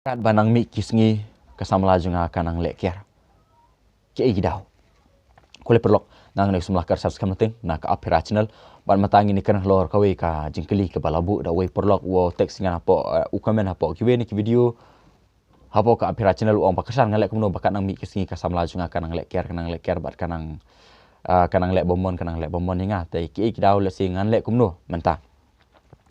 Kat banang mi kisngi kasamla junga kanang leker. Ke gidau. Kule perlok nang nek sumlah kar subscribe nating na ka operational ban matangi ni kan lor kawe ka jingkeli ke balabu da we perlok wo teks ngana po u comment hapo kiwe ni ki video hapo ka operational uang bakasan ngalek kumno bakat nang mi kisngi kasamla junga kanang leker bat kanang lek bomon ninga tai ki gidau le singan lek kumno menta.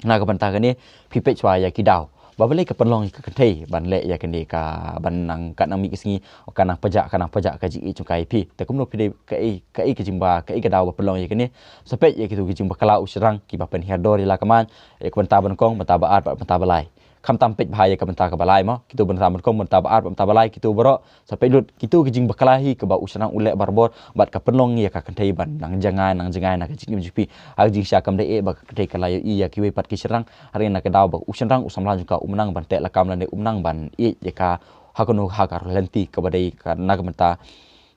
Na ka banta kani pipet chwa ya kidau. Babale ke penlong ke kentai ban le ya kene ka ban nang kat nang mi kisngi kanang pajak ka ji cukai pi te kumno pide kai ke jimba kai ke daw penlong ya kene sepet ya kitu ke jimba kala usrang ki ba pen herdor la kaman e kwenta ban kong mata baat mata balai kham tam pet bahaya ka banta ka balai mo kitu ban ban kong mata baat mata balai kitu boro sepet lut kitu ke jimba kalahi ke ba usrang ulek barbor bat ka penlong ya ka kentai ban nang jangai na ka jingim jipi ag jing sya kam de e ba kentai kala ya ki we pat ki serang hari na ke daw ba usrang usamla juga umnang ban tek lakam lan umnang ban i jeka hakunu hakar lenti kabadai ka nagmenta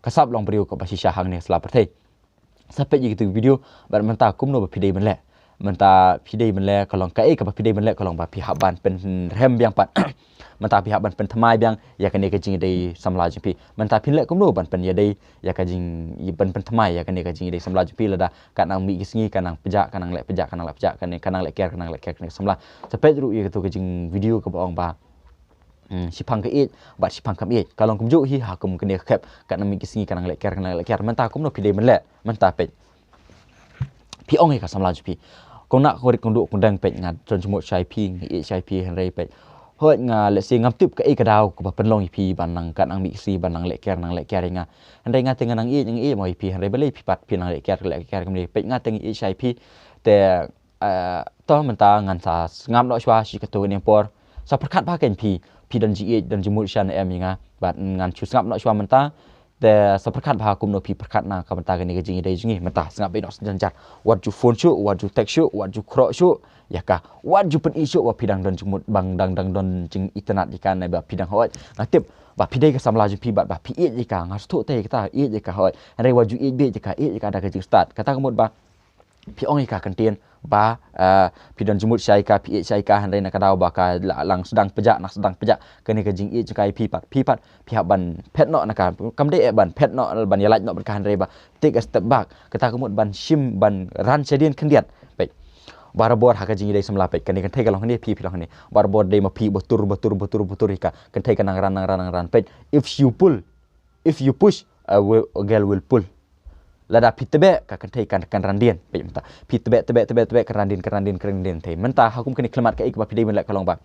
kasab long beriu ka basisya hang ne sela pertai sampai gitu video ban menta kumno ba pidai menle menta pidai menle kalong kai ka ba pidai menle kalong ba pihak ban pen rem biang pat menta pihak ban pen thamai biang ya kan ne ka jing dei samla jipi menta pinle kumno ban pen ya dei ya ka jing i ban pen thamai ya kan ne ka jing dei samla jipi lada kanang mi kisngi kanang pejak kanang lek pejak kanang lek ker kan samla sampai ru ya tu ka jing video ka baong ba sipang ke it bat sipang kam it kalong kumju hi hakum kene khep kan mi kisngi kanang lek ker menta kumno pidai menle menta pej pi ong ka samla jipi kong nak korik konduk kondang pet ngat tron jumut chai pi ngi chai pi henrei pet hot nga le sing ngam tip ka ka daw ko ba penlong pi ban nang kat nang mi si ban nang lek ker nga henrei nga tengan nang i moi pi henrei bele pi pat pi nang lek ker kemli pet nga teng i chai pi te to menta ngan sa ngam lo chwa si ka to ni por sa perkat ba ken pi dan ji dan jumut shan em nga bat ngan chu ngam lo chwa menta de seperkat bah kum no pi perkat na ka banta ni gejing dei jingi menta sengap be no janjar wat ju phone shu wat ju text shu wat ju kro shu ya ka wat ju pen isu wa pidang don jumut bang dang don jing internet ikan na ba pidang hot ngatip ba pidai ka samla ju pi bat ba pi jika ngas tu te kita jika hot re wat ju be jika ada gejing start kata kemut ba pi ong ka kentien ba pidan jumut syai ka pi syai ka handai nak daw ba ka lang sedang pejak kene ke jing i jukai pi pat pihak ban pet no nak kam de ban pet no ban yalaj no ban ka handai ba take a step back kata kemut ban shim ban ran sedien kendiat baik barbor ha ka jing dei semla pet kene kan thai ka long ni pi long ni barbor dei ma pi betur ka kan thai ka nang ran pet if you push a girl will pull lada pitebe ka kentai kan randian pe menta pitebe kan randian te menta hakum kini klemat ka ikba pidai melak kalong ba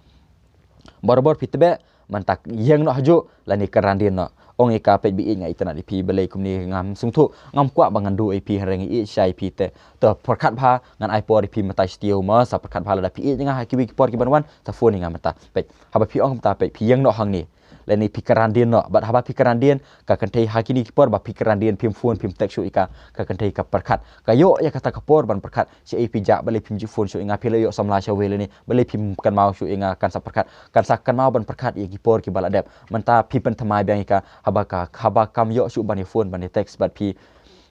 barbor pitebe menta yang no haju lani kan randian no ong ika pe bi ngai tana di pi belai kum ni ngam sungthu ngam kwa bangan du ip rengi i shai pi te to perkat pha ngan ai por pi mata stio ma sa perkat pha lada pi nga ha ki por ki banwan ta phone ngam mata pe haba pi ong mata pe pi yang no hang ni leni pikaran dia no bat haba pikaran dia ka kentai hakini kipor ba pikaran dia pim phone pim tek shu ika ka kentai ka perkat ka yo ya kata kapor ban perkat si ai pijak bale pim ji phone shu inga pile yo samla shawe leni bale pim kan mau shu inga kan sa perkat kan sa kan mau ban perkat ya kipor ki baladep menta pi pen thamai bang ika haba kam yo shu ban phone ban text bat pi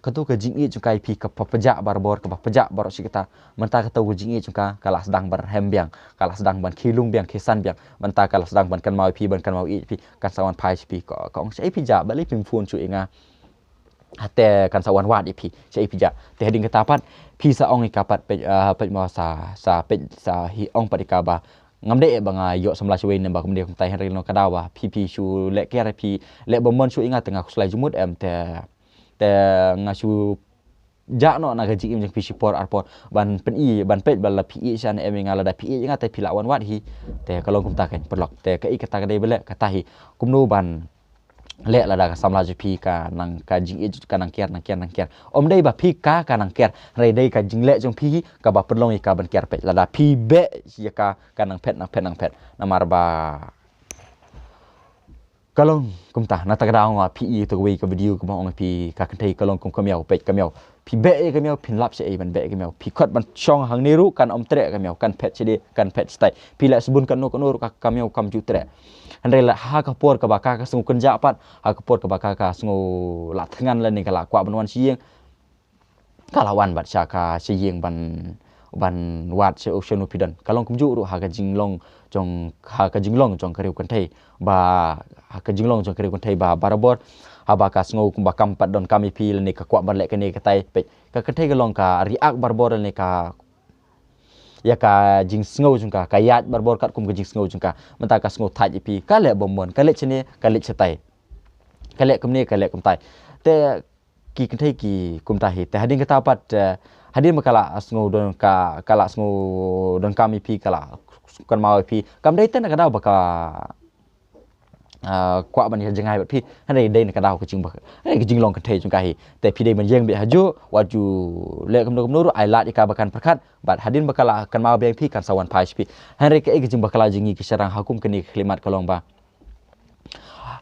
katu ke jingi cukai pi ke pejak barbor ke pejak barok si kita menta kata jingi cuka kala sedang berhem biang kala sedang ban kilung biang kesan biang menta kala sedang ban kan mau pi ban kan mau i pi kan sawan pai pi ko ong sei pi ja balik pim phone cu inga ate kan sawan wat i pi sei pi ja te ding ketapat pi sa ong ikapat pe mo sa hi ong padika ba ngamde banga yo samla chwe ne ba kumde tai hari no kadawa pi shu lek ker pi lek bomon shu inga tengah kuslai jumut em te ngasu jakno na gaji im jeng pisi por arpor ban pen i ban pet bala pi shan em ngala da pi nga te pilawan wat hi te kalong kum ta ken perlok te ka i kata dei bele kata hi kumno ban le la da samla pi ka nang ka jing i ka nang kier om dei ba pi ka nang kier re dei ka jing le jong pi ka ba perlong i ka ban kier pet la da pi be ya ka nang pet namar ba kalong kumta na tagadaw nga pi to we ka video ko ong pi ka kantai kalong kum kamyaw pet kamyaw pi be kamyaw pin lap se ban be kamyaw pi khot ban chong hang niru kan om tre kamyaw kan pet chede kan pet stai pi la sebun kan no ka kamyaw kam ju tre andre la ha ka por ka ba ka sungu kenja pat ha ka por ka ba ka sungu la thengan la ni ka la kwa banwan sieng kalawan bat sya ka sieng ban ban wat se ocean upidan kalong kumju ru ha ka jinglong jong kariu kantai ba ha ka jinglong jong kariu kantai ba barabor haba ka sngo kumba kampat don kami pil ni ka kwa ban lek ni ka tai pe ka kantai ka long ka riak barbor ni ka ya ka jing sngo jong ka yat barbor kat kum ka jing sngo jong ka menta ka sngo thai pi ka le bomon ka le chene ka le chetai ka le kum ni ka le kum tai te ki kantai ki kum tahi te hadin ka tapat hadin makala sngo don ka kala sngo don kami pi kala kan mau pi kam dai ten ka dau baka kwa ban jangai bat pi hanai dai ka dau ka jing baka ai ka jing long kan thai chung ka hi te pi dai man yeng be haju waju le kam no ai lat ka bakan perkat bat hadin bakala kan mau be pi kan sawan pai pi hanai ka jing bakala jingi ki sarang hakum kani klimat kalong ba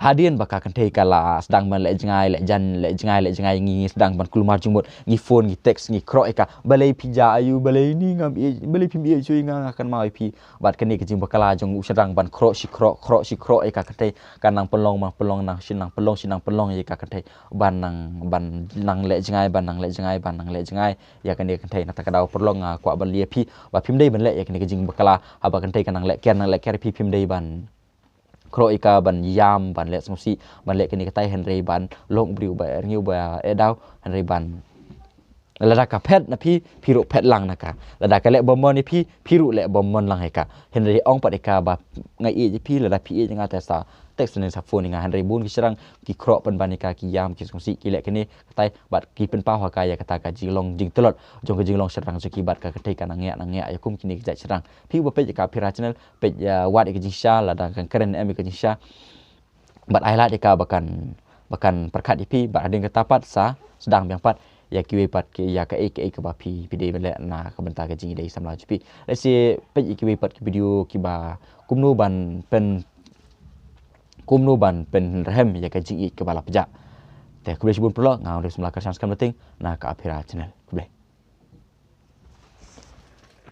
hadin baka kan thei kala sedang man le jangai ngi sedang ban kulumar jumut ngi phone ngi text ngi kro eka balai pija ayu balai ni ngam balai pim ye chui nga kan mai pi bat kan ni ke jing bakala jong sedang ban kro si kro eka kan thei kan nang pelong nang sinang pelong eka kan thei ban nang le jangai ya kan ni kan thei na ta kadau pelong kwa ban lia pi ba pim dei ban le ya kan ni ke jing bakala aba kan thei kan nang le ker pi pim dei ban kro ika ban yam ban let smosi ban let kini katai Henry ban long briu ba ngiu ba edau Henry ban lada ka pet na piru pet lang naka lada ka le bomon ni piru le bomon lang heka Henry ong pat ika ba ngai e pi lada pi e nga ta sa text ni sa phone nga Henry bun ki serang ki kro ban banika ki yam ki smosi ki le kini katai bat ki pen pa ha ka ya kata ka jinglong jing telot jong ka jinglong serang ki bat ka katai ka nang ya kum kini ki serang pi ba pe ka pira channel pe wat ki jingsha lada kan keren em ki jingsha bat ai la ka bakan perkat ipi bat ading ka tapat sa sedang yang pat ya kiwe pat ke ya ka ke ba pi dei bele na ka benta ka jingi dei samla pi let's say pe kiwe pat ki video ki ba kumnu ban pen rehem ya ka jingi ke bala peja te kuble sibun pula ngau de semla ka sans kam penting na ka apira channel kuble